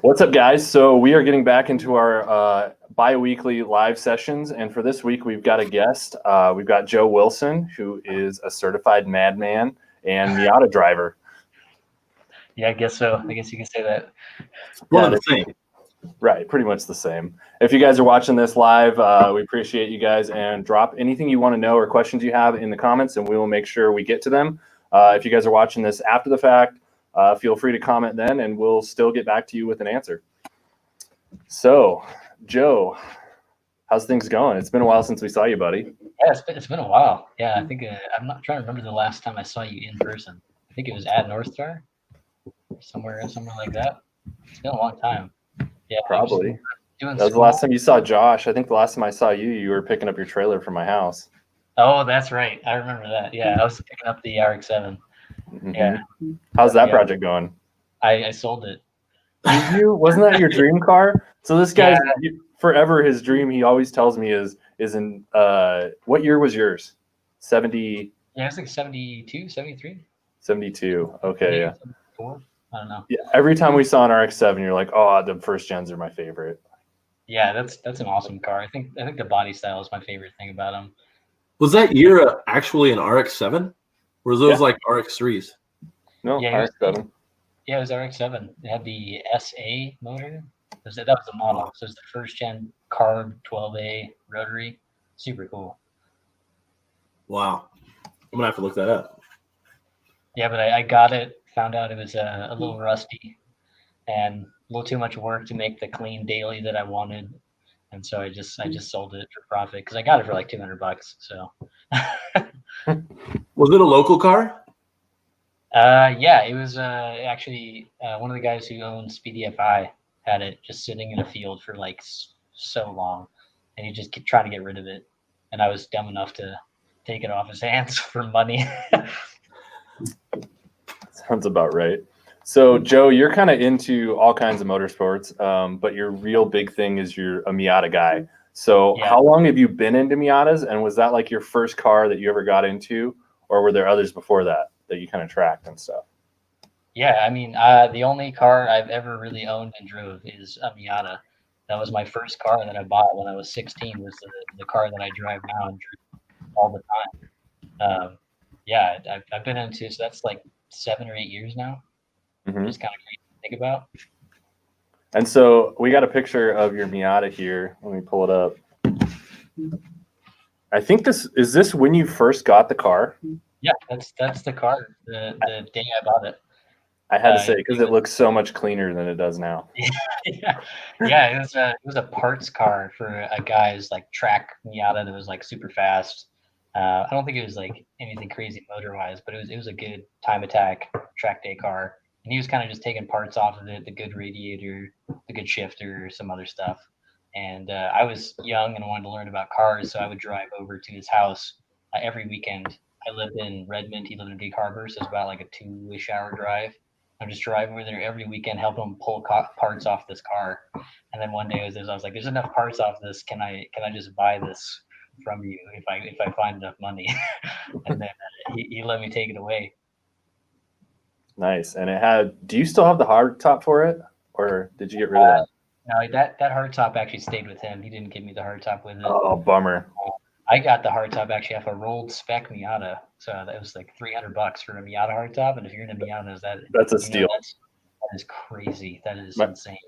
What's up, guys? So we are getting back into our bi-weekly live sessions, and for this week, we've got a guest. We've got Joe Wilson, who is a certified madman and Miata driver. Yeah, I guess so. I guess you can say that. One of the same. Right, pretty much the same. If you guys are watching this live, we appreciate you guys, and drop anything you want to know or questions you have in the comments, and we will make sure we get to them. If you guys are watching this after the fact, feel free to comment then, and we'll still get back to you with an answer. So, Joe, how's things going? It's been a while since we saw you, buddy. Yeah, it's been a while. Yeah, I think I'm not trying to remember the last time I saw you in person. I think it was at North Star, somewhere like that. It's been a long time. Yeah, probably. That was the last time you saw Josh. I think the last time I saw you, you were picking up your trailer from my house. Oh, that's right. I remember that. Yeah, I was picking up the RX-7. Mm-hmm. Yeah. How's that project going? I sold it. Did you? Wasn't that your dream car? So this guy's forever his dream. He always tells me is in what year was yours? 70. Yeah, it's like 72, 73. 72. Okay, yeah. 74? I don't know. Yeah. Every time we saw an RX-7, you're like, oh, the first gens are my favorite. Yeah, that's an awesome car. I think the body style is my favorite thing about them. Was that year actually an RX-7? Or was those like RX-3s? No, RX-7. Yeah, it was RX-7. It had the SA motor. That was the model. So it was the first gen carb 12A rotary. Super cool. Wow. I'm gonna have to look that up. Yeah, but I got it. Found out it was a little rusty and a little too much work to make the clean daily that I wanted, and so I just sold it for profit because I got it for like $200. So. Was it a local car? Yeah, it was actually one of the guys who owns BDFI had it just sitting in a field for like so long, and he just kept trying to get rid of it, and I was dumb enough to take it off his hands for money. Sounds about right. So, Joe, you're kind of into all kinds of motorsports, but your real big thing is you're a Miata guy. So how long have you been into Miatas, and was that like your first car that you ever got into, or were there others before that you kind of tracked and stuff? Yeah, I mean, the only car I've ever really owned and drove is a Miata. That was my first car that I bought when I was 16, was the car that I drive now and drive all the time. Yeah, I've been into, so that's like 7 or 8 years now. Mm-hmm. Just kind of crazy to think about. And so we got a picture of your Miata here. Let me pull it up. I think is this when you first got the car? Yeah, that's the car. The day I bought it. I had to say because it looks so much cleaner than it does now. Yeah, it was a parts car for a guy's like track Miata that was like super fast. I don't think it was like anything crazy motor wise, but it was a good time attack track day car. And he was kind of just taking parts off of it, the good radiator, the good shifter, some other stuff. And I was young and wanted to learn about cars, so I would drive over to his house every weekend. I lived in Redmond. He lived in Gig Harbor, so it's about like a 2-ish hour drive. I just drive over there every weekend, help him pull parts off this car. And then one day I was like, "There's enough parts off this. Can I just buy this from you if I find enough money?" And then he let me take it away. Nice. And it had. Do you still have the hard top for it, or did you get rid of that? No, that hard top actually stayed with him. He didn't give me the hard top with it. Oh, bummer. I got the hard top actually off a rolled spec Miata, so that was like $300 for a Miata hard top. And if you're in a Miata, that's a steal. That is crazy. That is insane.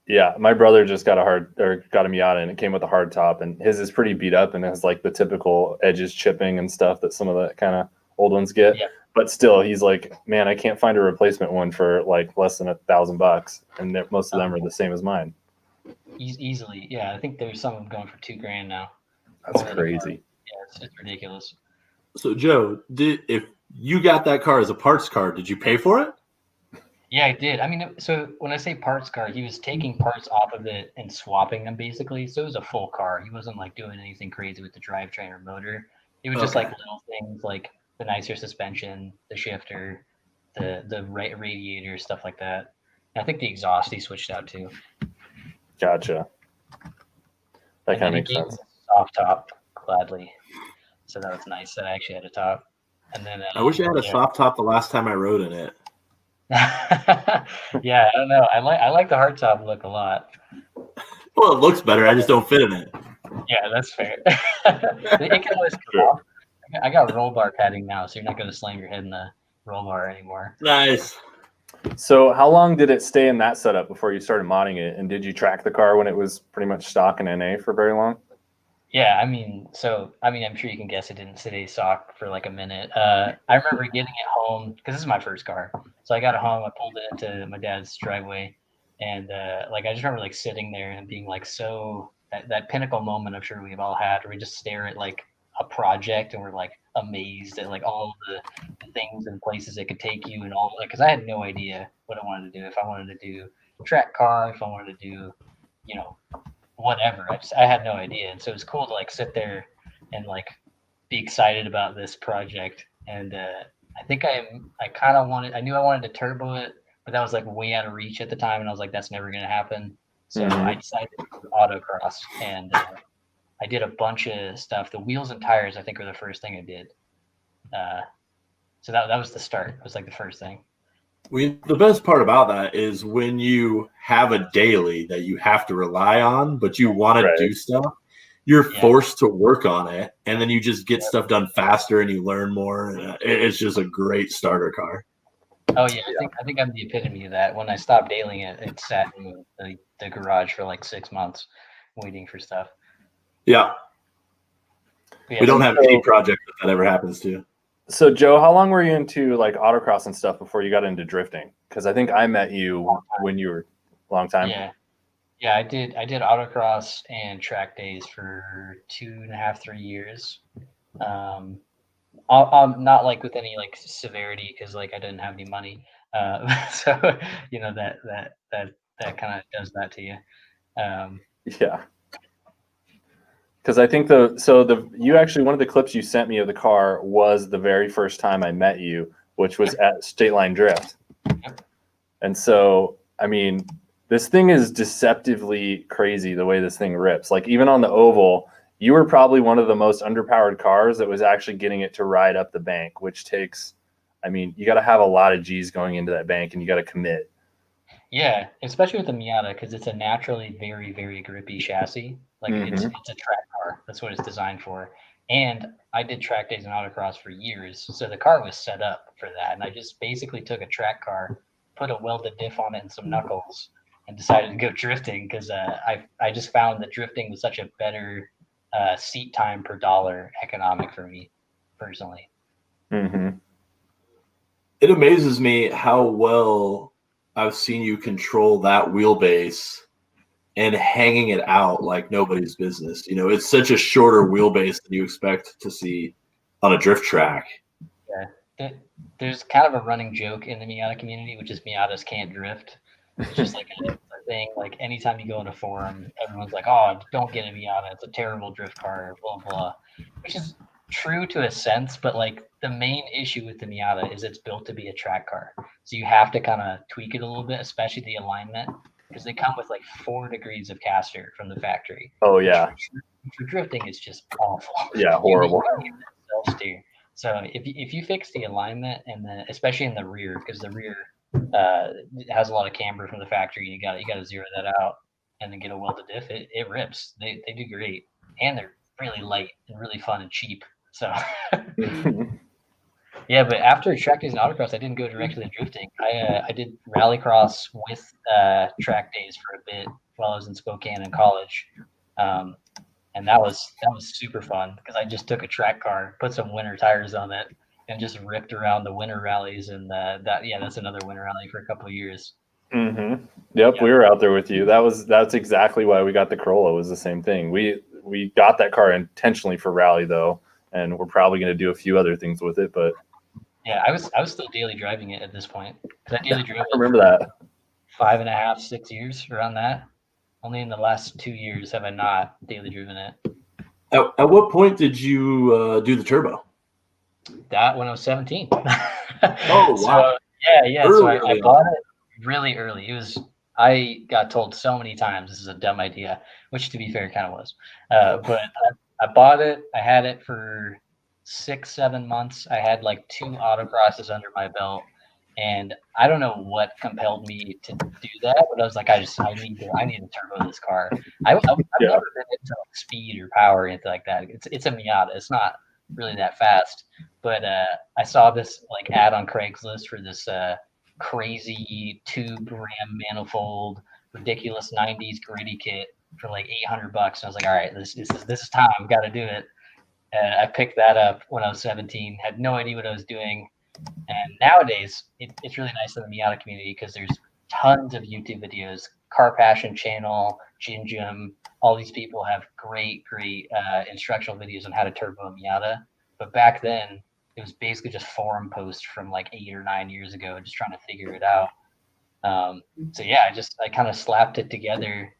Yeah, my brother just got a Miata, and it came with a hard top, and his is pretty beat up and has like the typical edges chipping and stuff that some of the kind of old ones get. Yeah. But still, he's like, man, I can't find a replacement one for like less than $1,000, and most of them are the same as mine. Easily, yeah. I think there's some of them going for $2,000 now. That's crazy. Yeah, it's ridiculous. So, Joe, if you got that car as a parts car, did you pay for it? Yeah, I did. I mean, so when I say parts car, he was taking parts off of it and swapping them basically. So it was a full car. He wasn't like doing anything crazy with the drivetrain or motor. It was just like little things like the nicer suspension, the shifter, the radiator, stuff like that. And I think the exhaust he switched out too. Gotcha. That kind of makes sense. Soft top, gladly. So that was nice that I actually had a top. And then I wish I had a soft top the last time I rode in it. Yeah, I don't know. I like the hardtop look a lot. Well, it looks better. I just don't fit in it. Yeah, that's fair. It can always come off. I got roll bar padding now, so you're not going to slam your head in the roll bar anymore. Nice. So how long did it stay in that setup before you started modding it? And did you track the car when it was pretty much stock in NA for very long? Yeah, I mean, I'm sure you can guess it didn't stay stock for like a minute. I remember getting it home because this is my first car. So I got it home, I pulled it into my dad's driveway, and like I just remember like sitting there and being like that pinnacle moment I'm sure we've all had where we just stare at like a project and we're like amazed at like all the things and places it could take you and all, like, because I had no idea what I wanted to do. If I wanted to do track car, if I wanted to do, you know, whatever. I had no idea, and so it was cool to like sit there and like be excited about this project. And I think I kind of wanted. I knew I wanted to turbo it, but that was like way out of reach at the time, and I was like, that's never gonna happen. So I decided to do autocross, and I did a bunch of stuff. The wheels and tires, I think, were the first thing I did. So that was the start. It was like the first thing. The best part about that is when you have a daily that you have to rely on, but you want to do stuff, you're forced to work on it, and then you just get stuff done faster and you learn more. It's just a great starter car. Oh yeah, I think I'm the epitome of that. When I stopped dailying it, it sat in the garage for like 6 months, waiting for stuff. Yeah, we don't have any project that ever happens to. So Joe, how long were you into like autocross and stuff before you got into drifting? Because I think I met you when you were a long time. Yeah, I did autocross and track days for 2.5, 3 years. I'm not like with any like severity because like I didn't have any money. So you know that kind of does that to you. Yeah. Because I think you actually, one of the clips you sent me of the car was the very first time I met you, which was at State Line Drift. And so, I mean, this thing is deceptively crazy the way this thing rips. Like even on the oval, you were probably one of the most underpowered cars that was actually getting it to ride up the bank, which takes, I mean, you got to have a lot of G's going into that bank and you got to commit. Yeah, especially with the Miata because it's a naturally very, very grippy chassis. Like it's a track car. That's what it's designed for. And I did track days and autocross for years, so the car was set up for that. And I just basically took a track car, put a welded diff on it and some knuckles, and decided to go drifting because I just found that drifting was such a better seat time per dollar economic for me personally. It amazes me how well I've seen you control that wheelbase and hanging it out like nobody's business. You know, it's such a shorter wheelbase than you expect to see on a drift track. Yeah. There's kind of a running joke in the Miata community, which is Miatas can't drift. It's just like a thing. Like anytime you go in a forum, everyone's like, "Oh, don't get a Miata. It's a terrible drift car." Blah blah, which is true to a sense, but like the main issue with the Miata is it's built to be a track car, so you have to kind of tweak it a little bit, especially the alignment, because they come with like 4 degrees of caster from the factory. Oh yeah. For drifting, it's just awful. Yeah, horrible. Self-steer. So if you fix the alignment and especially in the rear, because the rear has a lot of camber from the factory, you got to zero that out and then get a welded diff. It rips. They do great, and they're really light and really fun and cheap. So yeah, but after track days and autocross, I didn't go directly to drifting. I did rallycross with track days for a bit while I was in Spokane in college. And that was super fun because I just took a track car, put some winter tires on it, and just ripped around the winter rallies. And that's another winter rally for a couple of years. Yep, yeah. We were out there with you. That's exactly why we got the Corolla. Was the same thing. We got that car intentionally for rally though, and we're probably going to do a few other things with it. But yeah, I was still daily driving it at this point because I daily drove it. I remember that 5.5, 6 years around that. Only in the last 2 years have I not daily driven it. At what point did you do the turbo? That when I was 17. Oh, wow. So, yeah. So I bought it really early. I got told so many times this is a dumb idea, which to be fair kind of was. But I bought it. I had it for 6-7 months. I had like 2 autocrosses under my belt. And I don't know what compelled me to do that, but I was like, I need to turbo this car. I've never been into like speed or power or anything like that. It's a Miata. It's not really that fast, but I saw this like ad on Craigslist for this crazy tube ram manifold, ridiculous '90s gritty kit for like $800. And I was like, all right, this is time. I've got to do it. I picked that up when I was 17. Had no idea what I was doing. And nowadays, it's really nice in the Miata community because there's tons of YouTube videos, Car Passion channel, Ginjum. All these people have great instructional videos on how to turbo a Miata. But back then, it was basically just forum posts from like 8 or 9 years ago, just trying to figure it out. So yeah, I kind of slapped it together,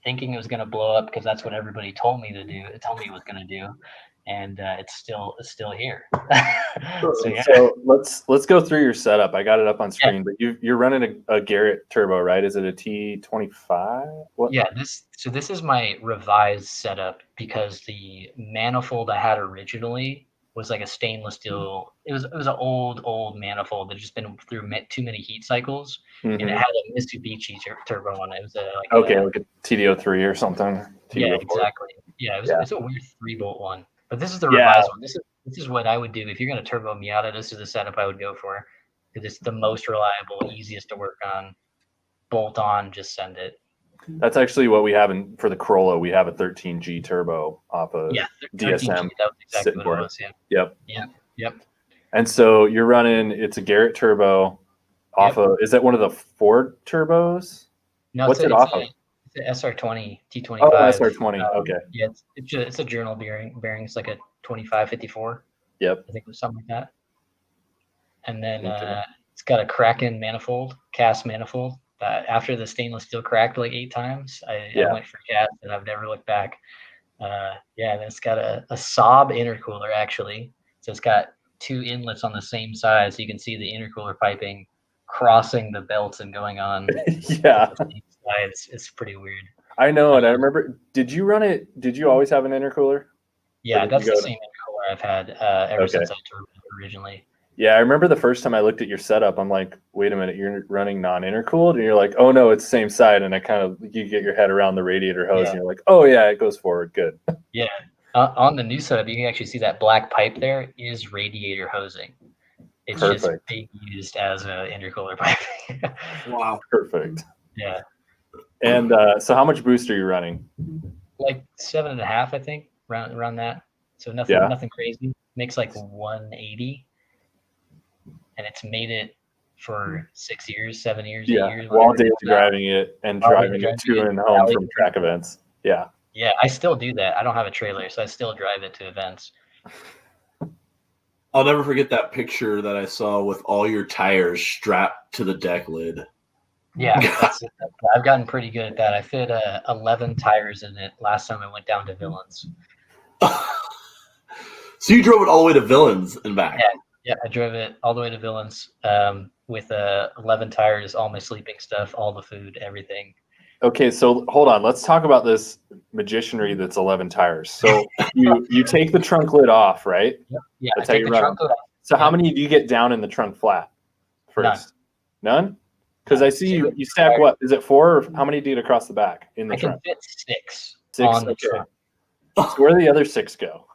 thinking it was going to blow up because that's what everybody told me to do. It told me it was going to do. And it's still here. So let's go through your setup. I got it up on screen, but you're running a Garrett Turbo, right? Is it a T25? What? Yeah, this is my revised setup because the manifold I had originally was like a stainless steel. It was an old manifold that had just been through too many heat cycles, and it had a Mitsubishi turbo on it. It was like a TD03 or something. TD04. Yeah, exactly. Yeah, it's a weird 3-bolt one. But this is the revised one. This is what I would do if you're going to turbo Miata. This is the setup I would go for because it's the most reliable, easiest to work on. Bolt on, just send it. That's actually what we have for the Corolla. We have a 13G turbo off of DSM. That was exactly what it was. Yeah. Yep. And so you're running. It's a Garrett Turbo off of. Is that one of the Ford turbos? No, what's it off of? It's the SR20 T25. Oh, SR20. Okay. Yeah, it's a journal bearing. It's like a 2554. Yep. I think it was something like that. And then it's got a Kraken manifold, cast manifold. After the stainless steel cracked like 8 times, I went for cast, and I've never looked back. And then it's got a Saab intercooler actually. So it's got 2 inlets on the same side, so you can see the intercooler piping crossing the belts and going on. It's pretty weird. I know, and I remember. Did you run it? Did you always have an intercooler? Yeah, that's the same intercooler I've had ever since I turboed originally. Yeah, I remember the first time I looked at your setup, I'm like, wait a minute, you're running non-intercooled? And you're like, oh no, it's the same side. And you get your head around the radiator hose and you're like, oh yeah, it goes forward. Good. Yeah. On the new setup, you can actually see that black pipe there is radiator hosing. It's just being used as an intercooler pipe. Wow. Perfect. Yeah. And so how much boost are you running? Like 7.5, I think, around that. So nothing crazy. Makes like 180. And it's made it for 6 years, 7 years, 8 years. While Dave's driving it and driving it to and home from track events. Yeah. Yeah, I still do that. I don't have a trailer, so I still drive it to events. I'll never forget that picture that I saw with all your tires strapped to the deck lid. Yeah, I've gotten pretty good at that. I fit 11 tires in it last time I went down to Villains. So you drove it all the way to Villains and back? Yeah, I drove it all the way to Villains with 11 tires, all my sleeping stuff, all the food, everything. Okay, so hold on. Let's talk about this magicianry that's 11 tires. So you take the trunk lid off, right? Yeah, that's how you run. So how many do you get down in the trunk flat first? None? Because I see you stack what? Is it 4 or how many do you get across the back in the trunk? I can fit 6 on the trunk. So where do the other 6 go?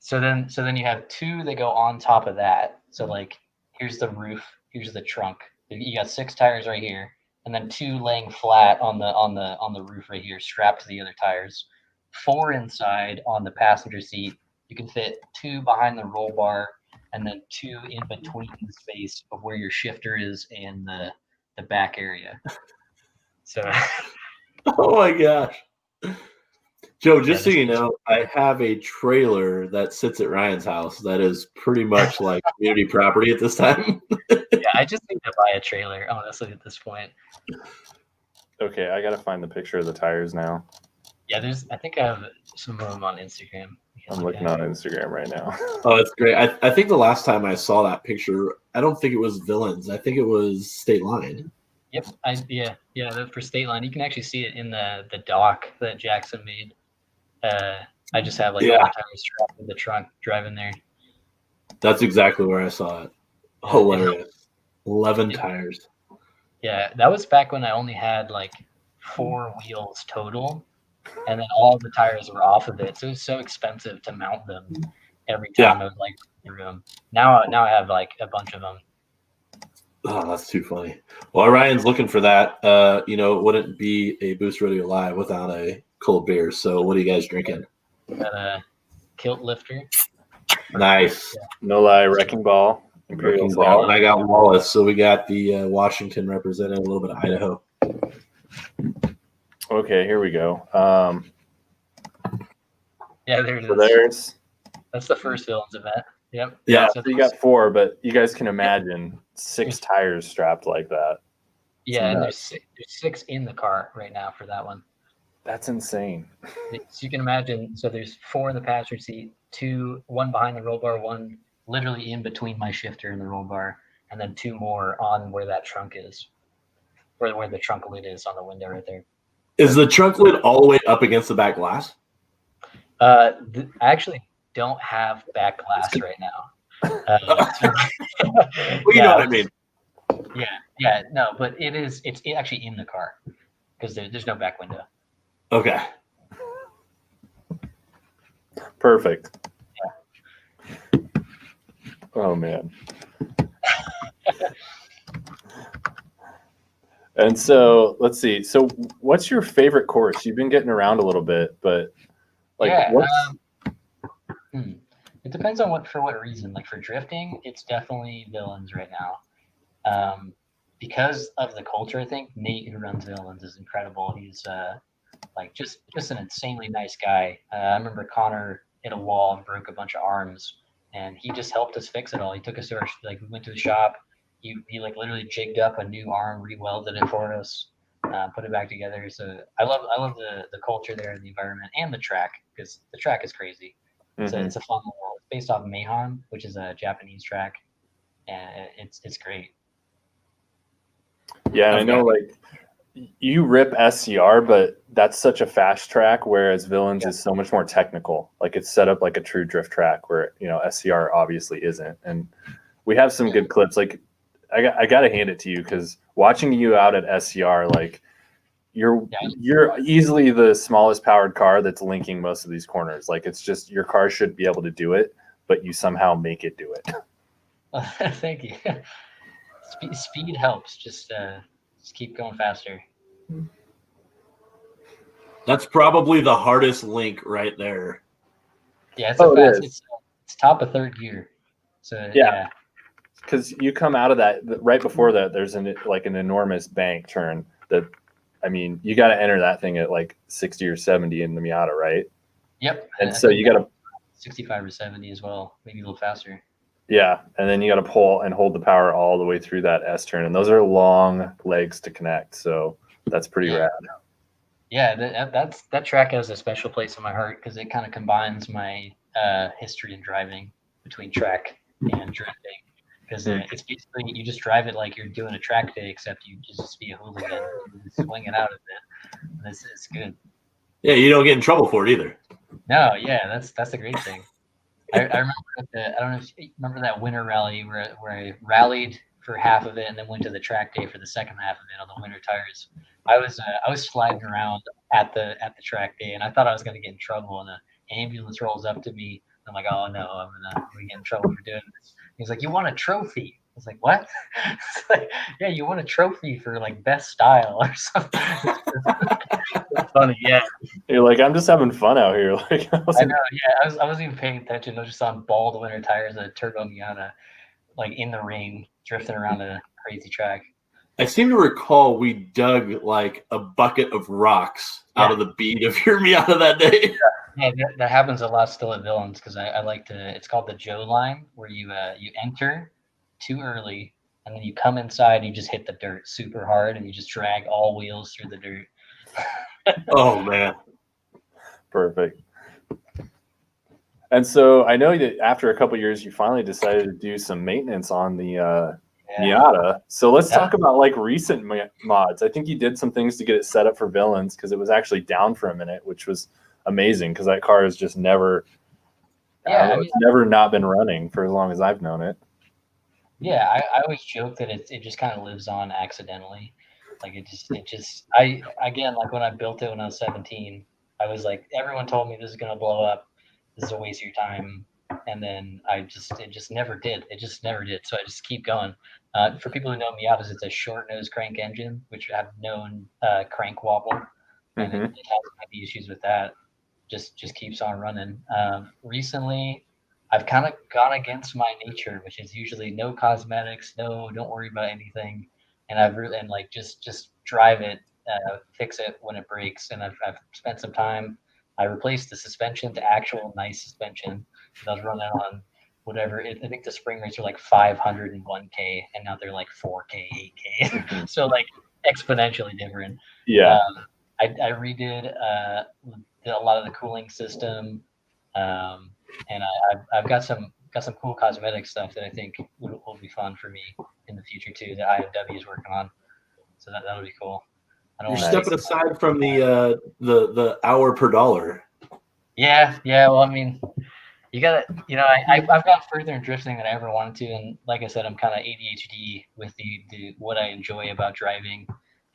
So then you have 2 that go on top of that. So like here's the roof, here's the trunk. You got 6 tires right here, and then 2 laying flat on the roof right here, strapped to the other tires. 4 inside on the passenger seat. You can fit 2 behind the roll bar, and then 2 in between the space of where your shifter is and the back area. So oh my gosh. Joe, just so you know, I have a trailer that sits at Ryan's house that is pretty much like community property at this time. Yeah, I just need to buy a trailer, honestly, at this point. Okay, I got to find the picture of the tires now. Yeah, I think I have some of them on Instagram. I'm looking on Instagram right now. Oh, that's great. I think the last time I saw that picture, I don't think it was Villains. I think it was State Line. Yep. For State Line, you can actually see it in the dock that Jackson made. I just have all the tires strapped to the trunk driving there. That's exactly where I saw it. Hilarious. 11 tires. Yeah, that was back when I only had like 4 wheels total, and then all the tires were off of it. So it was so expensive to mount them every time I would like through them. Now I have like a bunch of them. Oh, that's too funny. Well, Ryan's looking for that. It wouldn't be a Boost Rodeo Live without a cold beer. So what are you guys drinking? Got a kilt lifter. Nice. Yeah. No lie, Wrecking Ball. Imperial Wrecking Ball. Stout. And I got Wallace. So we got the Washington representing a little bit of Idaho. Okay, here we go. Yeah, there it is. So there's. That's the first Villains event. Yep. Yeah. So you got 4, but you guys can imagine 6 tires strapped like that. Yeah, and there's 6 in the car right now for that one. That's insane. So you can imagine. So there's 4 in the passenger seat, 1 behind the roll bar, 1 literally in between my shifter and the roll bar, and then 2 more on where that trunk is, where the trunk lid is on the window right there. Is the trunk lid all the way up against the back glass? I actually don't have back glass right now. Well, you know what I mean. Yeah, no, but it's actually in the car because there's no back window. Okay. Perfect. Yeah. Oh man. And so let's see. So what's your favorite course? You've been getting around a little bit, but it depends on for what reason. Like for drifting, it's definitely Villains right now. Because of the culture, I think Nate, who runs Villains, is incredible. He's just an insanely nice guy. I remember Connor hit a wall and broke a bunch of arms, and he just helped us fix it all. He took us to we went to the shop. He literally jigged up a new arm, re-welded it for us, put it back together. So I love the culture there and the environment and the track, because the track is crazy. So it's a fun little. It's based off of Meihan, which is a Japanese track, and it's great. Yeah, and I know you rip SCR, but that's such a fast track, whereas Villains is so much more technical. Like it's set up like a true drift track where, SCR obviously isn't. And we have some good clips. Like I got to hand it to you, because watching you out at SCR, like you're easily the smallest powered car that's linking most of these corners. Like it's just your car should be able to do it, but you somehow make it do it. Thank you. Speed helps. Just keep going faster. That's probably the hardest link right there. Yeah, it's top of third gear. So yeah. Because you come out of that right before that, there's an enormous bank turn that, I mean, you got to enter that thing at like 60 or 70 in the Miata, right? Yep. And so you got to 65 or 70 as well, maybe a little faster. Yeah, and then you got to pull and hold the power all the way through that S turn, and those are long legs to connect. So that's pretty rad. Yeah, that track has a special place in my heart because it kind of combines my history in driving between track and drifting. Because it's basically you just drive it like you're doing a track day, except you just be a hooligan, and just swing it out of it. And it's good. Yeah, you don't get in trouble for it either. No, yeah, that's the great thing. I remember I don't know if you remember that winter rally where I rallied for half of it and then went to the track day for the second half of it on the winter tires. I was sliding around at the track day, and I thought I was going to get in trouble. And an ambulance rolls up to me. I'm like, oh no, I'm gonna get in trouble for doing this. He's like, you want a trophy? I was like, what? It's like, yeah, you want a trophy for like best style or something. It's funny, yeah. You're like, I'm just having fun out here. Like I know, yeah. I wasn't even paying attention. I was just on bald winter tires, a turbo Miata, like in the rain, drifting around a crazy track. I seem to recall we dug like a bucket of rocks out of the bead of your Miata that day. Yeah, that happens a lot still at Villains because I like to. It's called the Joe line, where you enter too early and then you come inside and you just hit the dirt super hard and you just drag all wheels through the dirt. Oh man, perfect. And so I know that after a couple of years, you finally decided to do some maintenance on the Miata. So let's talk about like recent mods. I think you did some things to get it set up for Villains because it was actually down for a minute, which was amazing because that car has just never, never not been running for as long as I've known it. Yeah, I always joke that it just kind of lives on accidentally. Like again, like when I built it when I was 17, I was like, everyone told me this is gonna blow up. This is a waste of your time. And then it just never did. It just never did. So I just keep going. For people who know Miatas, it's a short nose crank engine, which have known crank wobble, and it has any issues with that. Just keeps on running. Recently, I've kind of gone against my nature, which is usually no cosmetics, don't worry about anything, and I've really and like just drive it, fix it when it breaks, and I've spent some time. I replaced the suspension to actual nice suspension. I was running on whatever. I think the spring rates are like 501K, and now they're like 4K, 8K. So like exponentially different. Yeah. I redid a lot of the cooling system, and I've got some cool cosmetic stuff that I think will be fun for me in the future too. That IMW is working on, so that'll be cool. You're stepping aside from the hour per dollar. Yeah. Well, I mean, you gotta, I've gone further in drifting than I ever wanted to, and like I said, I'm kind of ADHD with the what I enjoy about driving,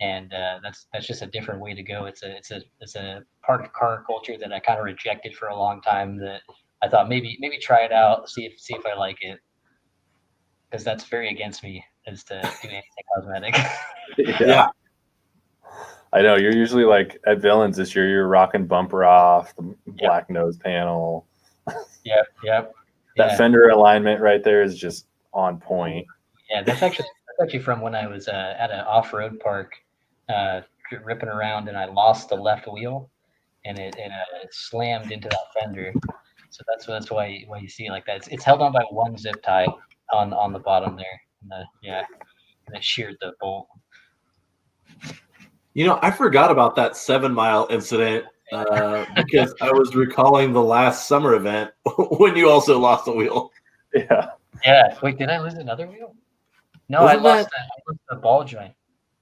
and that's just a different way to go. It's a part of car culture that I kind of rejected for a long time. That I thought maybe try it out, see if I like it, because that's very against me is to do anything cosmetic. Yeah. I know you're usually like at Villains this year. You're rocking bumper off, the black nose panel. Yep. That fender alignment right there is just on point. Yeah, that's actually from when I was at an off-road park, ripping around, and I lost the left wheel, and it slammed into that fender. So that's why you see it like that. It's held on by one zip tie on the bottom there, and it sheared the bolt. I forgot about that 7 Mile incident because I was recalling the last summer event when you also lost a wheel. Yeah. Yeah. Wait, did I lose another wheel? No, I lost the ball joint.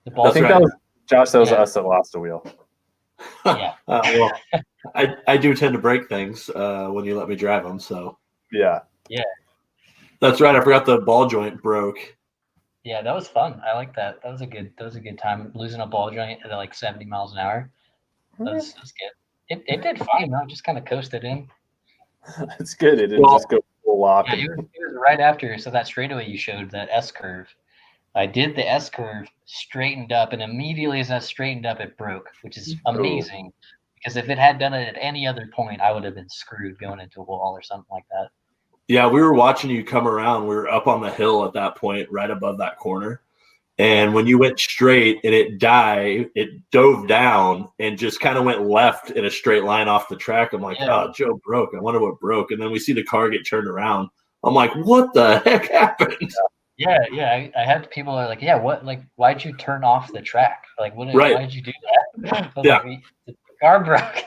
I think that was Josh. That was us that lost a wheel. Yeah. Well, I do tend to break things when you let me drive them. So yeah. That's right. I forgot the ball joint broke. Yeah, that was fun. I like that. That was a good time. Losing a ball joint at like 70 miles an hour. That was good. It did fine though. Just kind of coasted in. It's good. It didn't just go full lock. Yeah, it was right after. So that straightaway you showed, that S curve. I did the S curve, straightened up, and immediately as I straightened up, it broke, which is amazing. Because if it had done it at any other point, I would have been screwed going into a wall or something like that. Yeah, we were watching you come around. We were up on the hill at that point, right above that corner. And when you went straight and it dove down and just kind of went left in a straight line off the track. I'm like, oh, Joe broke. I wonder what broke. And then we see the car get turned around. I'm like, what the heck happened? Yeah. I had people are like, yeah, what? Like, why'd you turn off the track? Like, why did you do that? I was like, the car broke.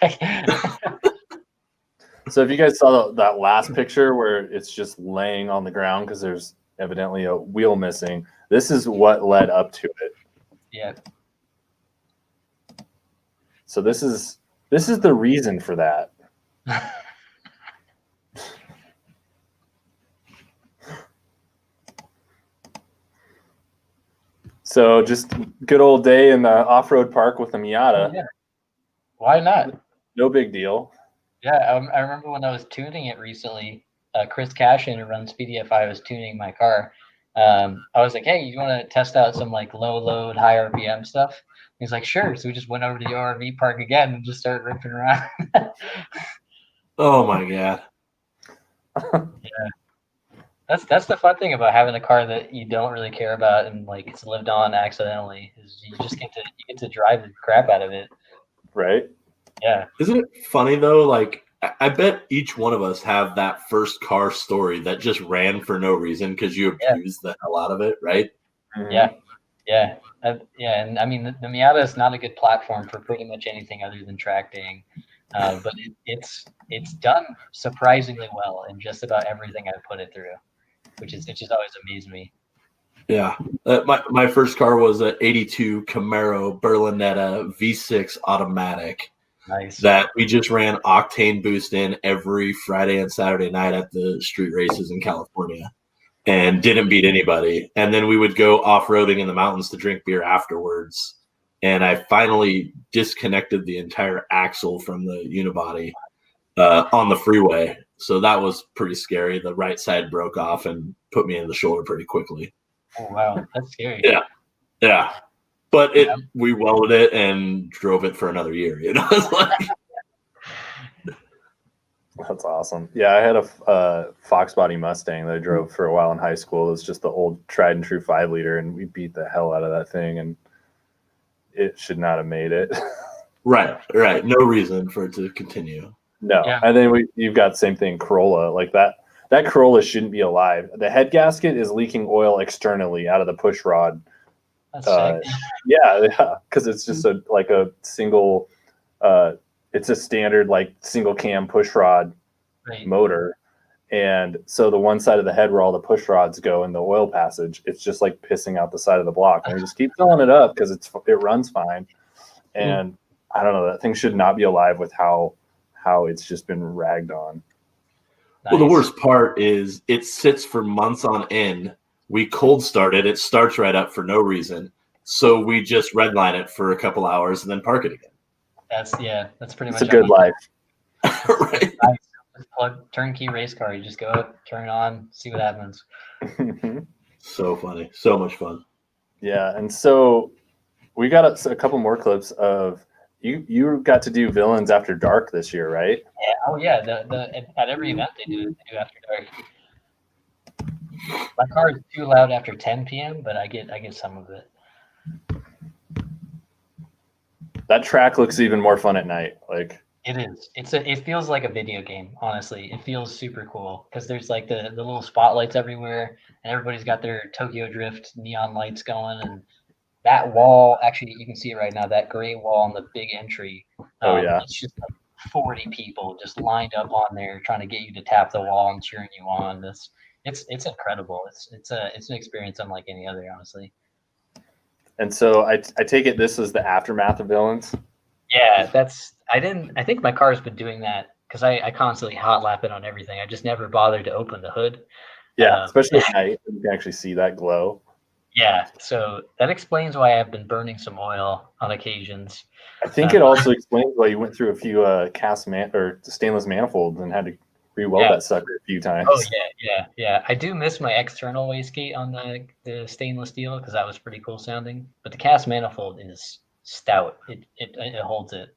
So if you guys saw that last picture where it's just laying on the ground because there's evidently a wheel missing, this is what led up to it. Yeah. So this is the reason for that. So just good old day in the off-road park with a Miata. Yeah. Why not? No big deal. Yeah, I remember when I was tuning it recently, Chris Cashin, who runs PDFI, was tuning my car. I was like, hey, you want to test out some like low load, high RPM stuff? He's like, sure. So we just went over to the ORV park again and just started ripping around. Oh my God. Yeah. That's the fun thing about having a car that you don't really care about and like it's lived on accidentally, is you just get to drive the crap out of it. Right? Yeah. Isn't it funny though? Like, I bet each one of us have that first car story that just ran for no reason because you abused the hell out of it, right? Mm-hmm. Yeah. And I mean, the Miata is not a good platform for pretty much anything other than track daying, but it's done surprisingly well in just about everything I've put it through, which is always amazed me. Yeah. My first car was an 82 Camaro Berlinetta V6 automatic. Nice. That we just ran octane boost in every Friday and Saturday night at the street races in California. and didn't beat anybody. And then we would go off-roading in the mountains to drink beer afterwards. And I finally disconnected the entire axle from the unibody on the freeway. So that was pretty scary. The right side broke off and put me in the shoulder pretty quickly. Oh, wow. That's scary. Yeah. But we welded it and drove it for another year. It's like... That's awesome. Yeah, I had a Fox body Mustang that I drove for a while in high school. It was just the old tried and true 5-liter, and we beat the hell out of that thing, and it should not have made it. Right. No reason for it to continue. No. Yeah. And then you've got the same thing, Corolla. Like that Corolla shouldn't be alive. The head gasket is leaking oil externally out of the push rod. That's sick. Yeah, because it's just a single it's a standard single cam push rod motor. And so the one side of the head where all the push rods go in the oil passage, it's just like pissing out the side of the block. And we just keep filling it up because it runs fine. And I don't know, that thing should not be alive with how it's just been ragged on. Nice. Well, the worst part is it sits for months on end. We cold start it. It starts right up for no reason. So we just redline it for a couple hours and then park it again. That's pretty much a good life. Right. Just plug turnkey race car. You just go up, turn it on, see what happens. So funny. So much fun. Yeah. And so we got a couple more clips of you got to do Villains After Dark this year, right? Yeah. Oh yeah. At every event they do After Dark. My car is too loud after 10 p.m., but I get some of it. That track looks even more fun at night. Like it is. It feels like a video game. Honestly, it feels super cool because there's like the little spotlights everywhere, and everybody's got their Tokyo Drift neon lights going, and that wall. Actually, you can see it right now. That gray wall on the big entry. It's just like 40 people just lined up on there trying to get you to tap the wall and cheering you on. It's incredible. It's an experience unlike any other, honestly. And so I take it this is the aftermath of Villains? Yeah, I think my car's been doing that because I constantly hot lap it on everything. I just never bothered to open the hood. Yeah, especially at night. You can actually see that glow. Yeah, so that explains why I've been burning some oil on occasions. I think it also explains why you went through a few stainless manifolds and had to re-weld that sucker a few times. Oh yeah. I do miss my external wastegate on the stainless steel because that was pretty cool sounding. But the cast manifold is stout. It holds it.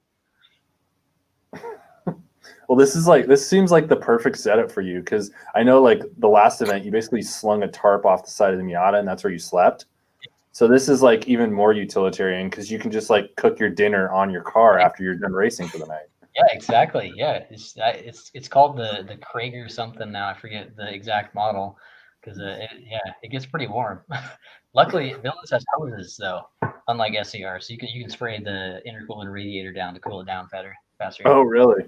Well, this seems like the perfect setup for you because I know the last event you basically slung a tarp off the side of the Miata and that's where you slept. So this is even more utilitarian because you can just cook your dinner on your car after you're done racing for the night. Yeah, exactly. Yeah, it's called the Krager something now. I forget the exact model because it gets pretty warm. Luckily, Villains has hoses though, unlike SCR, so you can spray the intercooler radiator down to cool it down faster. Oh, really?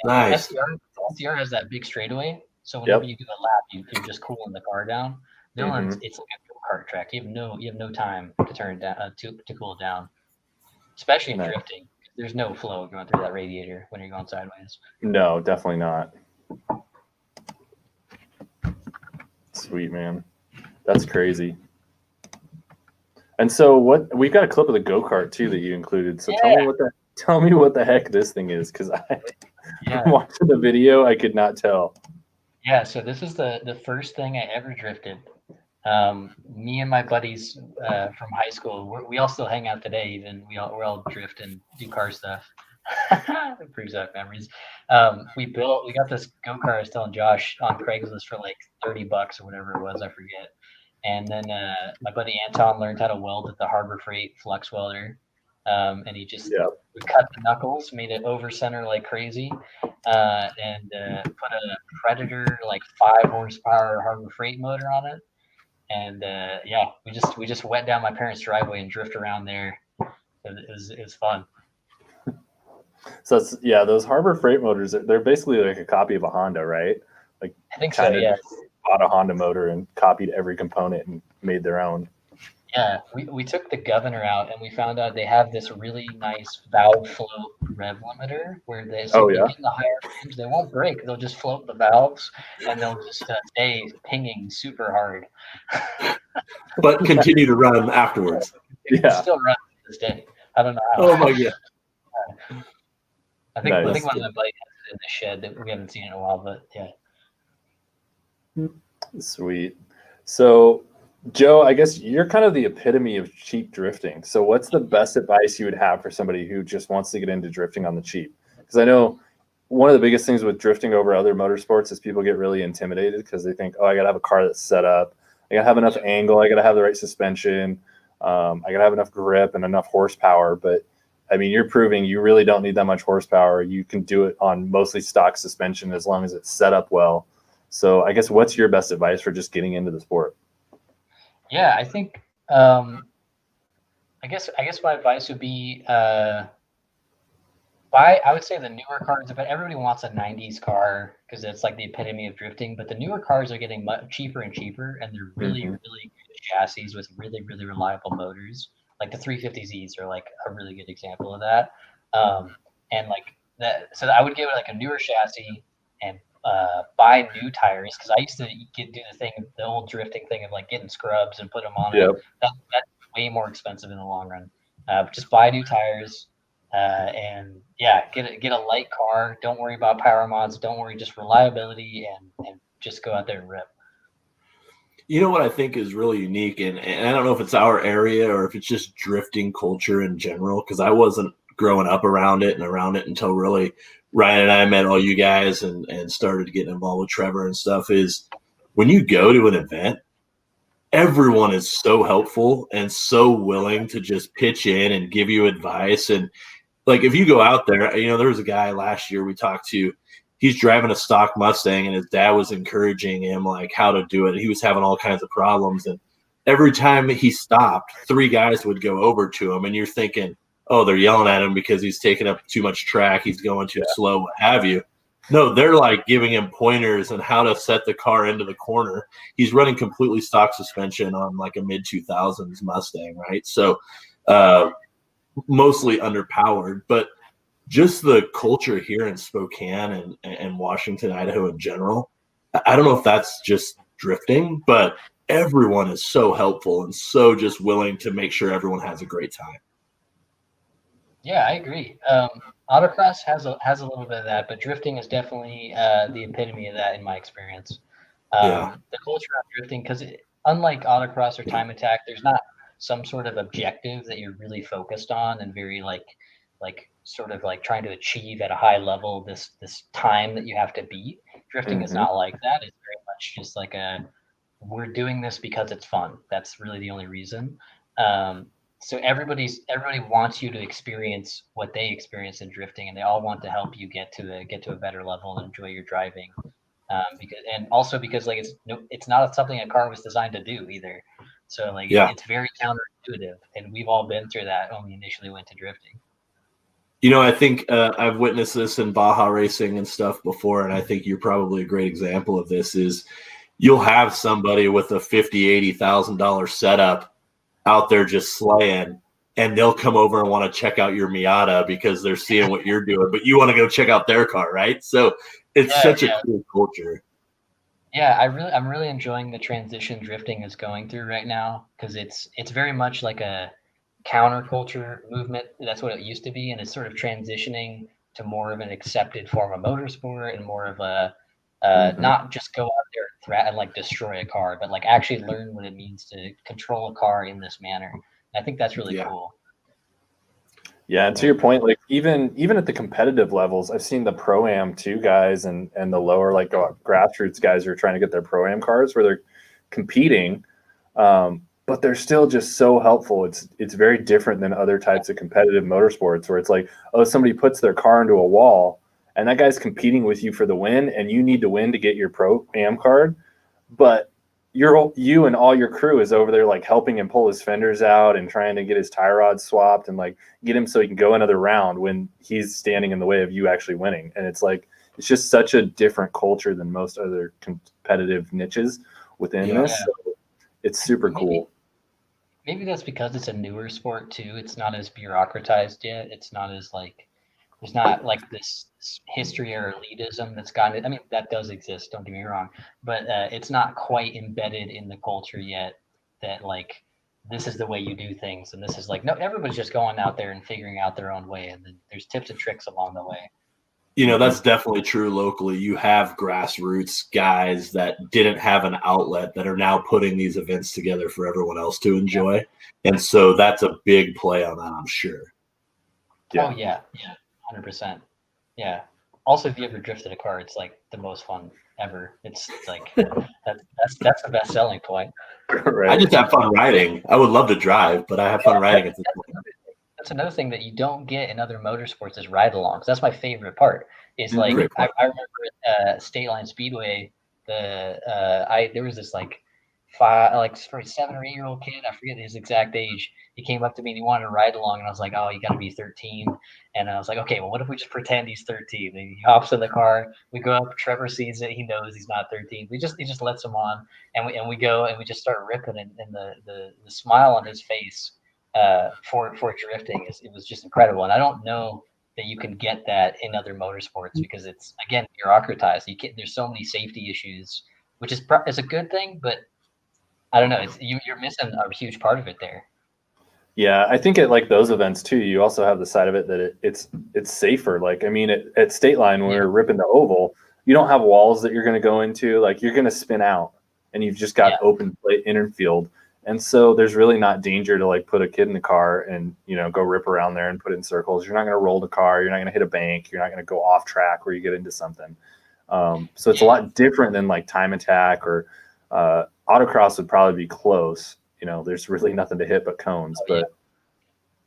Yeah. Nice. SCR has that big straightaway, so whenever you do a lap, you're just cooling the car down. Villains, it's like a go-kart track. You have no time to turn it down to cool it down, especially in drifting. There's no flow going through that radiator when you're going sideways. No, definitely not. Sweet, man. That's crazy. And so we've got a clip of the go-kart too that you included. So tell me what the heck this thing is, because watching the video, I could not tell. Yeah, so this is the first thing I ever drifted. Me and my buddies from high school, we all still hang out today. Even we all drift and do car stuff. It brings up memories. We got this go-kart I was telling Josh on Craigslist for like $30 or whatever it was, I forget. And then my buddy Anton learned how to weld at the Harbor Freight flux welder. And he just we cut the knuckles, made it over center like crazy, and put a Predator like 5 horsepower Harbor Freight motor on it. And we just went down my parents' driveway and drift around there. It was fun. So those Harbor Freight motors, they're basically like a copy of a Honda, right? Like I think so. Yeah. Bought a Honda motor and copied every component and made their own. Yeah, we took the governor out and we found out they have this really nice valve float rev limiter where so Oh, if you yeah? get in the higher range, they won't break. They'll just float the valves and they'll just stay pinging super hard. But continue to run afterwards. It Yeah. still runs to this day. I don't know how. Oh my god! I think Nice. one of my buddies has it in the shed that we haven't seen in a while, but yeah. Sweet. So, Joe, I guess you're kind of the epitome of cheap drifting. So, what's the best advice you would have for somebody who just wants to get into drifting on the cheap? Because I know one of the biggest things with drifting over other motorsports is people get really intimidated because they think, oh, I got to have a car that's set up. I got to have enough angle. I got to have the right suspension. I got to have enough grip and enough horsepower. But I mean, you're proving you really don't need that much horsepower. You can do it on mostly stock suspension as long as it's set up well. So I guess what's your best advice for just getting into the sport? Yeah, I think I guess my advice would be I would say the newer cars, but everybody wants a 90s car because it's like the epitome of drifting. But the newer cars are getting much cheaper and cheaper, and they're really, really good chassis with really, really reliable motors. Like the 350Zs are like a really good example of that. And like that, so I would give it like a newer chassis and buy new tires because I used to do the old drifting thing of like getting scrubs and put them on Yep. it. That's way more expensive in the long run. Just buy new tires. And yeah, get a light car. Don't worry about power mods. Don't worry, just reliability and just go out there and rip. You know what I think is really unique, and I don't know if it's our area or if it's just drifting culture in general, because I wasn't growing up around it until really Ryan and I met all you guys and started getting involved with Trevor and stuff, is when you go to an event, everyone is so helpful and so willing to just pitch in and give you advice. And like if you go out there, there was a guy last year we talked to, he's driving a stock Mustang and his dad was encouraging him like how to do it. He was having all kinds of problems. And every time he stopped, 3 guys would go over to him and you're thinking, oh, they're yelling at him because he's taking up too much track. He's going too slow, what have you. No, they're like giving him pointers on how to set the car into the corner. He's running completely stock suspension on like a mid 2000s Mustang, right? So, mostly underpowered, but just the culture here in Spokane and Washington, Idaho in general. I don't know if that's just drifting, but everyone is so helpful and so just willing to make sure everyone has a great time. Yeah, I agree. Autocross has a little bit of that, but drifting is definitely the epitome of that in my experience. The culture of drifting, because unlike autocross or time attack, there's not some sort of objective that you're really focused on and very like sort of like trying to achieve at a high level this time that you have to beat. Drifting is not like that. It's very much just like we're doing this because it's fun. That's really the only reason. So everybody wants you to experience what they experience in drifting, and they all want to help you get to a better level and enjoy your driving. Because like it's not something a car was designed to do either. So like it's very counterintuitive, and we've all been through that when we initially went to drifting. I think I've witnessed this in Baja racing and stuff before, and I think you're probably a great example of this. Is you'll have somebody with a $50,000-$80,000 setup out there just slaying, and they'll come over and want to check out your Miata because they're seeing what you're doing, but you want to go check out their car, right? So it's such a cool culture. Yeah, I'm really enjoying the transition drifting is going through right now because it's very much like a counterculture movement. That's what it used to be, and it's sort of transitioning to more of an accepted form of motorsport and more of a not just go out there and threat and like destroy a car, but like actually learn what it means to control a car in this manner. And I think that's really cool. Yeah, and to your point, like even at the competitive levels, I've seen the Pro-Am 2 guys and the lower like grassroots guys who are trying to get their Pro-Am cars where they're competing, but they're still just so helpful. It's very different than other types of competitive motorsports where it's like, oh, somebody puts their car into a wall and that guy's competing with you for the win and you need to win to get your Pro-Am card, but you and all your crew is over there like helping him pull his fenders out and trying to get his tie rods swapped and like get him so he can go another round when he's standing in the way of you actually winning. And it's like it's just such a different culture than most other competitive niches within this. So it's super cool. maybe that's because it's a newer sport too. It's not as bureaucratized yet. It's not as like there's not like this history or elitism that's gotten it. I mean, that does exist. Don't get me wrong, but it's not quite embedded in the culture yet. That like this is the way you do things, and this is like no, everybody's just going out there and figuring out their own way, and then there's tips and tricks along the way. That's definitely true locally. You have grassroots guys that didn't have an outlet that are now putting these events together for everyone else to enjoy. Yeah. And so that's a big play on that, I'm sure. Yeah. Oh, yeah. 100%. Yeah. Also, if you ever drifted a car, it's like the most fun ever. It's like that's the best selling point. Right. I just have fun riding. I would love to drive, but I have fun riding at this point. That's another thing that you don't get in other motorsports is ride-alongs. That's my favorite part. Is like I remember State Line Speedway. There was this like 7 or 8-year-old kid. I forget his exact age. He came up to me and he wanted to ride along, and I was like, "Oh, you got to be 13." And I was like, "Okay, well, what if we just pretend he's 13?" And he hops in the car. We go up. Trevor sees it. He knows he's not 13. He just lets him on, and we go and we just start ripping. And the smile on his face. For drifting it was just incredible, and I don't know that you can get that in other motorsports because it's again bureaucratized. There's so many safety issues, which is a good thing, but I don't know. You're missing a huge part of it there. Yeah, I think at like those events too, you also have the side of it that it's safer. Like I mean, at State Line when we were ripping the oval, you don't have walls that you're going to go into. Like you're going to spin out, and you've just got open plate infield. And so there's really not danger to like put a kid in the car and, go rip around there and put it in circles. You're not going to roll the car. You're not going to hit a bank. You're not going to go off track where you get into something. So it's a lot different than like time attack or autocross would probably be close. There's really nothing to hit but cones. But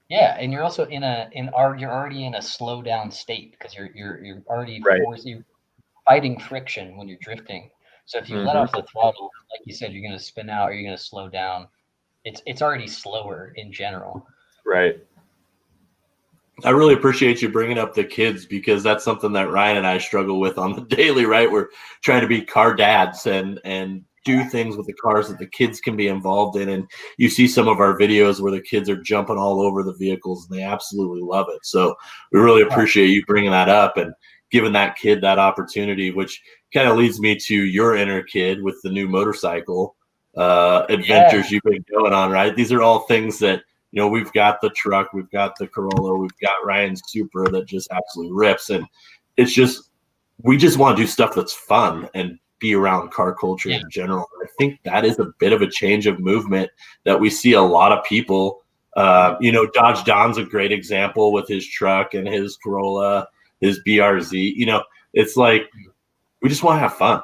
yeah, and you're also you're already in a slow down state because you're already you're fighting friction when you're drifting. So if you let off the throttle, like you said, you're going to spin out or you're going to slow down. It's already slower in general. Right. I really appreciate you bringing up the kids because that's something that Ryan and I struggle with on the daily, right? We're trying to be car dads and do things with the cars that the kids can be involved in. And you see some of our videos where the kids are jumping all over the vehicles and they absolutely love it. So we really appreciate you bringing that up and giving that kid that opportunity, which kind of leads me to your inner kid with the new motorcycle adventures you've been going on, right? These are all things that, we've got the truck, we've got the Corolla, we've got Ryan's Supra that just absolutely rips. And it's just, we just want to do stuff that's fun and be around car culture in general. I think that is a bit of a change of movement that we see a lot of people, Dodge Don's a great example with his truck and his Corolla, his BRZ, it's like, we just want to have fun.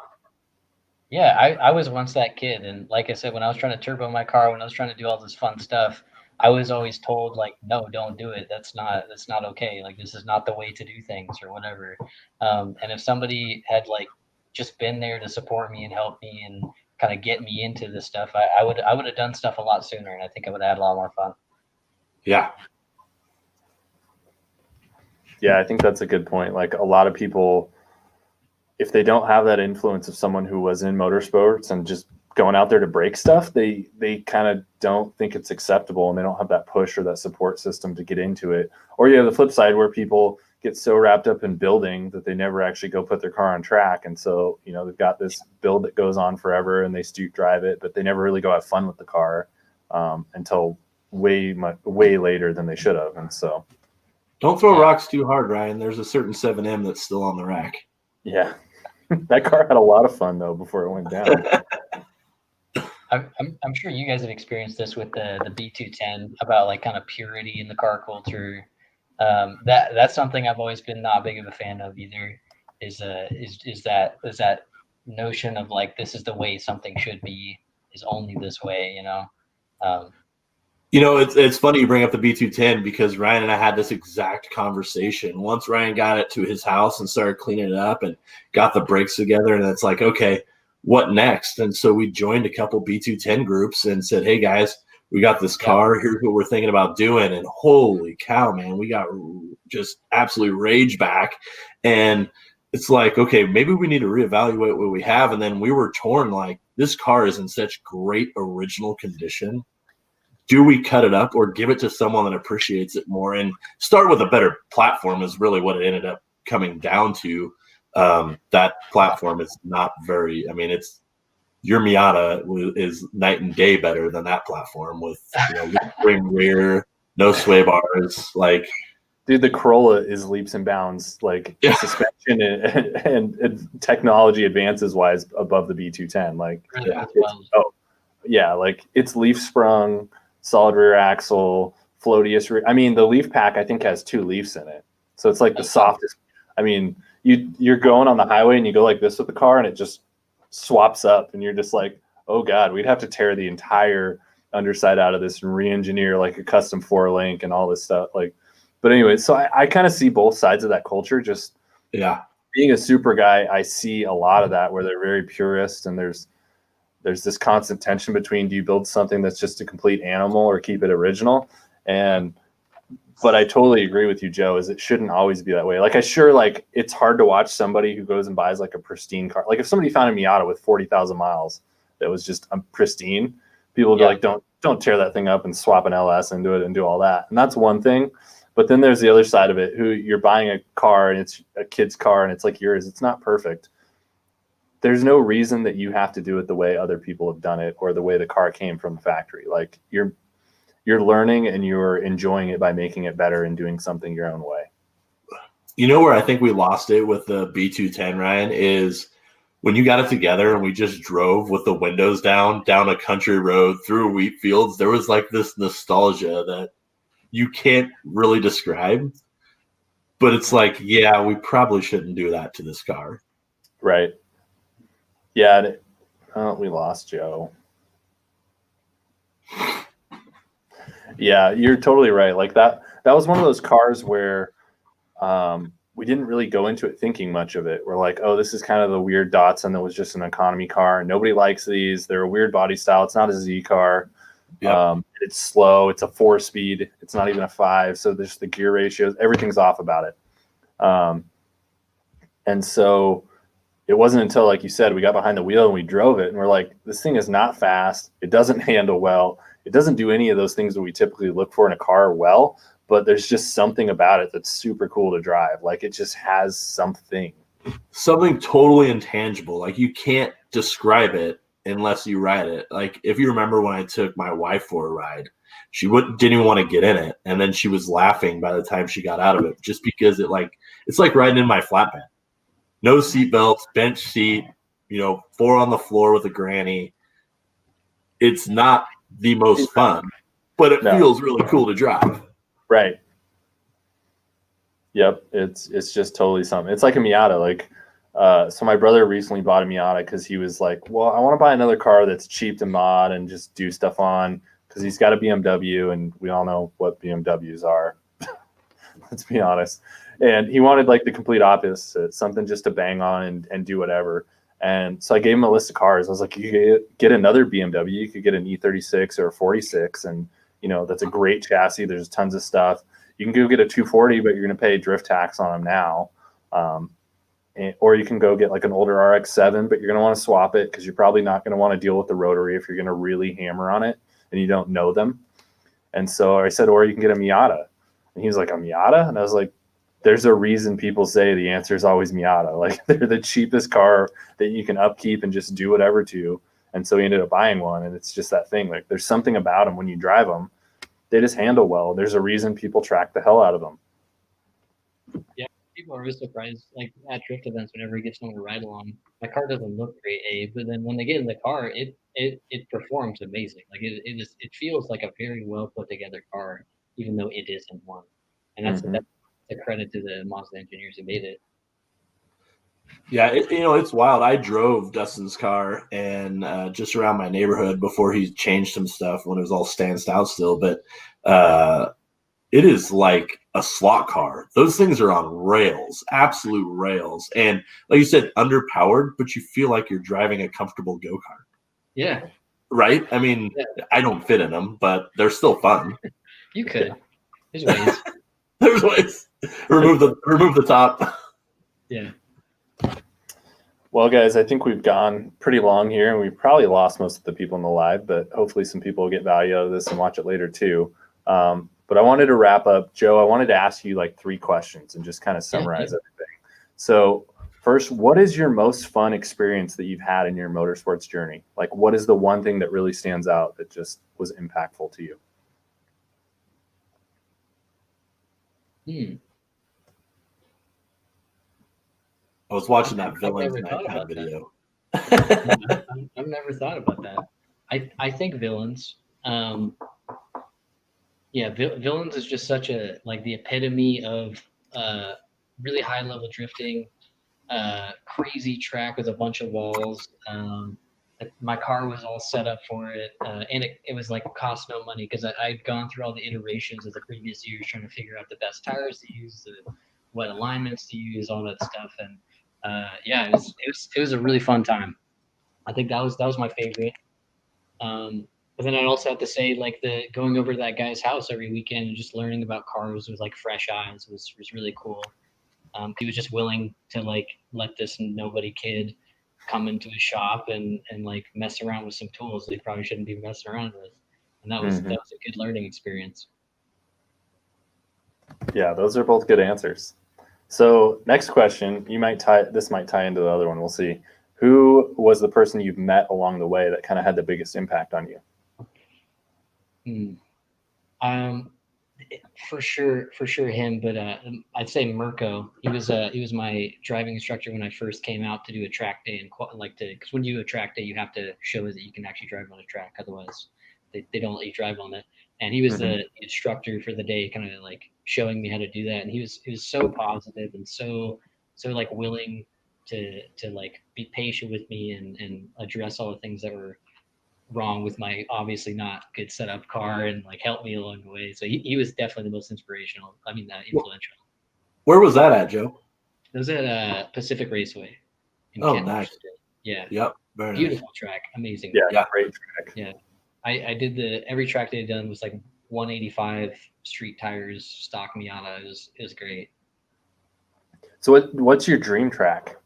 Yeah, I was once that kid. And like I said, when I was trying to turbo my car, when I was trying to do all this fun stuff, I was always told like, no, don't do it. That's not okay. Like, this is not the way to do things or whatever. And if somebody had like just been there to support me and help me and kind of get me into this stuff, I would have done stuff a lot sooner. And I think I would have had a lot more fun. Yeah. Yeah, I think that's a good point. Like a lot of people, if they don't have that influence of someone who was in motorsports and just going out there to break stuff, they kind of don't think it's acceptable and they don't have that push or that support system to get into it. Or you have the flip side where people get so wrapped up in building that they never actually go put their car on track. And so, they've got this build that goes on forever and they drive it, but they never really go have fun with the car until way later than they should have. And so don't throw rocks too hard, Ryan. There's a certain 7M that's still on the rack. Yeah. That car had a lot of fun though before it went down. I'm sure you guys have experienced this with the B210 about like kind of purity in the car culture. That's something I've always been not big of a fan of either. Is that notion of like this is the way something should be, is only this way, It's funny you bring up the B210 because Ryan and I had this exact conversation. Once Ryan got it to his house and started cleaning it up and got the brakes together, and it's like, okay, what next? And so we joined a couple B210 groups and said, hey guys, we got this car. Here's what we're thinking about doing. And holy cow, man, we got just absolutely rage back. And it's like, okay, maybe we need to reevaluate what we have. And then we were torn, like, this car is in such great original condition. do we cut it up or give it to someone that appreciates it more and start with a better platform is really what it ended up coming down to. That platform is not very, I mean, it's your Miata is night and day better than that platform with, spring rear, no sway bars. Like, dude, the Corolla is leaps and bounds, like suspension and technology advances wise above the B210. Like, like it's leaf sprung, solid rear axle, floatiest rear. I mean, the leaf pack I think has 2 leaves in it, so it's like the softest. I mean, you're going on the highway and you go like this with the car and it just swaps up and you're just like, oh god, we'd have to tear the entire underside out of this and re-engineer like a custom 4-link and all this stuff. Like, but anyway, so I kind of see both sides of that culture. Just being a super guy, I see a lot of that where they're very purist and there's this constant tension between, do you build something that's just a complete animal or keep it original? But I totally agree with you, Joe, is it shouldn't always be that way. Like, it's hard to watch somebody who goes and buys like a pristine car. Like if somebody found a Miata with 40,000 miles that was just pristine, people would be like, don't tear that thing up and swap an LS into it and do all that. And that's one thing. But then there's the other side of it, who you're buying a car and it's a kid's car and it's like yours. It's not perfect. There's no reason that you have to do it the way other people have done it or the way the car came from the factory. Like you're learning and you're enjoying it by making it better and doing something your own way. You know where I think we lost it with the B210, Ryan, is when you got it together and we just drove with the windows down a country road through wheat fields. There was like this nostalgia that you can't really describe, but it's like, yeah, we probably shouldn't do that to this car. Right. Yeah. We lost Joe. Yeah, you're totally right. Like that was one of those cars where we didn't really go into it thinking much of it. We're like, oh, this is kind of the weird Datsun that was just an economy car. Nobody likes these. They're a weird body style. It's not a Z car. Yep. It's slow. It's a 4-speed. It's not even a 5. So there's the gear ratios. Everything's off about it. And so it wasn't until, like you said, we got behind the wheel and we drove it and we're like, this thing is not fast. It doesn't handle well. It doesn't do any of those things that we typically look for in a car well, but there's just something about it that's super cool to drive. Like it just has something totally intangible. Like you can't describe it unless you ride it. Like if you remember when I took my wife for a ride, she didn't even want to get in it. And then she was laughing by the time she got out of it, just because it's like riding in my flatbed. No seat belts, bench seat, 4 on the floor with a granny. It's not the most fun, but it feels really cool to drive. Right. Yep. It's just totally something. It's like a Miata. Like, so my brother recently bought a Miata because he was like, well, I want to buy another car that's cheap to mod and just do stuff on, because he's got a BMW and we all know what BMWs are. Let's be honest. And he wanted like the complete opposite, something just to bang on and do whatever. And so I gave him a list of cars. I was like, you could get another BMW. You could get an E36 or a 46. And, that's a great chassis. There's tons of stuff. You can go get a 240, but you're going to pay drift tax on them now. Or you can go get like an older RX-7, but you're going to want to swap it because you're probably not going to want to deal with the rotary if you're going to really hammer on it and you don't know them. And so I said, or you can get a Miata. And he was like, a Miata? And I was like, there's a reason people say the answer is always Miata. Like they're the cheapest car that you can upkeep and just do whatever to. And so he ended up buying one. And it's just that thing. Like there's something about them when you drive them, they just handle well. There's a reason people track the hell out of them. Yeah, people are always surprised, like at drift events, whenever you get someone to ride along. My car doesn't look great, but then when they get in the car, it performs amazing. Like it feels like a very well put together car, even though it isn't one. And that's a credit to the Mazda engineers who made it. Yeah, it's wild. I drove Dustin's car and just around my neighborhood before he changed some stuff when it was all stanced out still. But it is like a slot car. Those things are on rails, absolute rails. And like you said, underpowered, but you feel like you're driving a comfortable go-kart. Yeah. Right? I mean, I don't fit in them, but they're still fun. You could. There's ways. There's ways. Remove the top. Yeah. Well, guys, I think we've gone pretty long here, and we've probably lost most of the people in the live, but hopefully some people will get value out of this and watch it later too. But I wanted to wrap up. Joe, I wanted to ask you like 3 questions and just kind of summarize everything. So first, what is your most fun experience that you've had in your motorsports journey? Like, what is the one thing that really stands out that just was impactful to you? I was watching that Villains Nighttime video. I've never thought about that. I think Villains. Villains is just such a like the epitome of really high level drifting, crazy track with a bunch of walls. My car was all set up for it, and it was like cost no money because I'd gone through all the iterations of the previous years trying to figure out the best tires to use, what alignments to use, all that stuff, and it was a really fun time. I think that was my favorite. But then I'd also have to say, like, the going over to that guy's house every weekend and just learning about cars with like fresh eyes was really cool. He was just willing to like let this nobody kid come into his shop and like mess around with some tools that he probably shouldn't be messing around with, and that was a good learning experience. Yeah, those are both good answers. So next question, this might tie into the other one. We'll see. Who was the person you've met along the way that kind of had the biggest impact on you? For sure him, but I'd say Mirko. He was my driving instructor when I first came out to do a track day, and because when you do a track day, you have to show that you can actually drive on a track. Otherwise, they don't let you drive on it. And he was the instructor for the day, kind of like showing me how to do that. And he was so positive and so like willing to like be patient with me and address all the things that were wrong with my obviously not good setup car and like help me along the way. So he was definitely the most influential. Influential. Where was that at, Joe? It was at Pacific Raceway. Oh, nice. Yeah. Yep. Very beautiful nice. Track. Amazing. Yeah, great track. Yeah. I did every track they had done was like 185 street tires, stock Miata. It was great. So what's your dream track?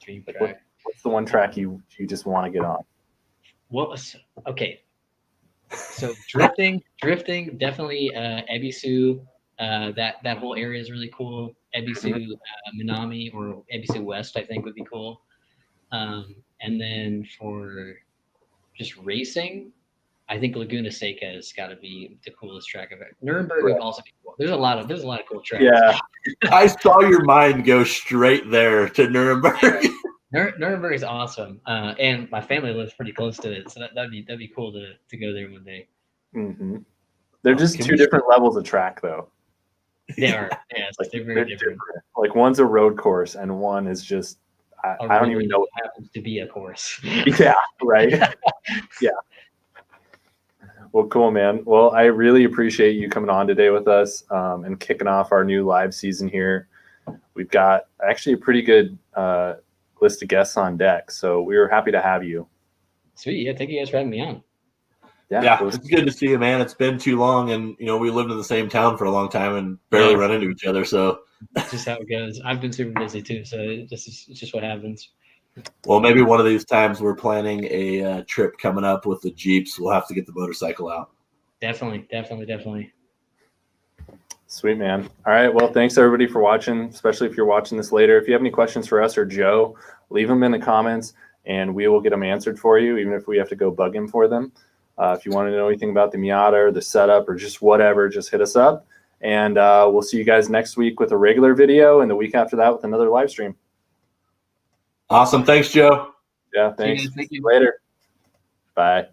Dream track. What's the one track you just want to get on? Okay. So drifting, definitely Ebisu. That whole area is really cool. Ebisu, Minami, or Ebisu West, I think would be cool. And then for just racing, I think Laguna Seca has got to be the coolest track of it. Nuremberg would also be cool. There's a lot of cool tracks. Yeah, I saw your mind go straight there to Nuremberg. Nuremberg is awesome, and my family lives pretty close to it, so that'd be cool to go there one day. Mm-hmm. They're just two different levels of track, though. They are, yeah, like, they're very different. Like one's a road course, and one is just I don't even know what happens to be a course. Yeah, right. Yeah. Well, cool, man. Well, I really appreciate you coming on today with us and kicking off our new live season here. We've got actually a pretty good list of guests on deck, so we were happy to have you. Sweet. Yeah, thank you guys for having me on. Yeah, it's good to see you, man. It's been too long, and we lived in the same town for a long time and barely run into each other. So that's just how it goes. I've been super busy too, so it's just what happens. Well, maybe one of these times we're planning a trip coming up with the Jeeps. We'll have to get the motorcycle out. Definitely. Sweet, man. All right. Well, thanks everybody for watching, especially if you're watching this later. If you have any questions for us or Joe, leave them in the comments and we will get them answered for you, even if we have to go bug him for them. If you want to know anything about the Miata or the setup or just whatever, just hit us up. And we'll see you guys next week with a regular video and the week after that with another live stream. Awesome. Thanks, Joe. Yeah, thanks. Thank you. Later. Bye.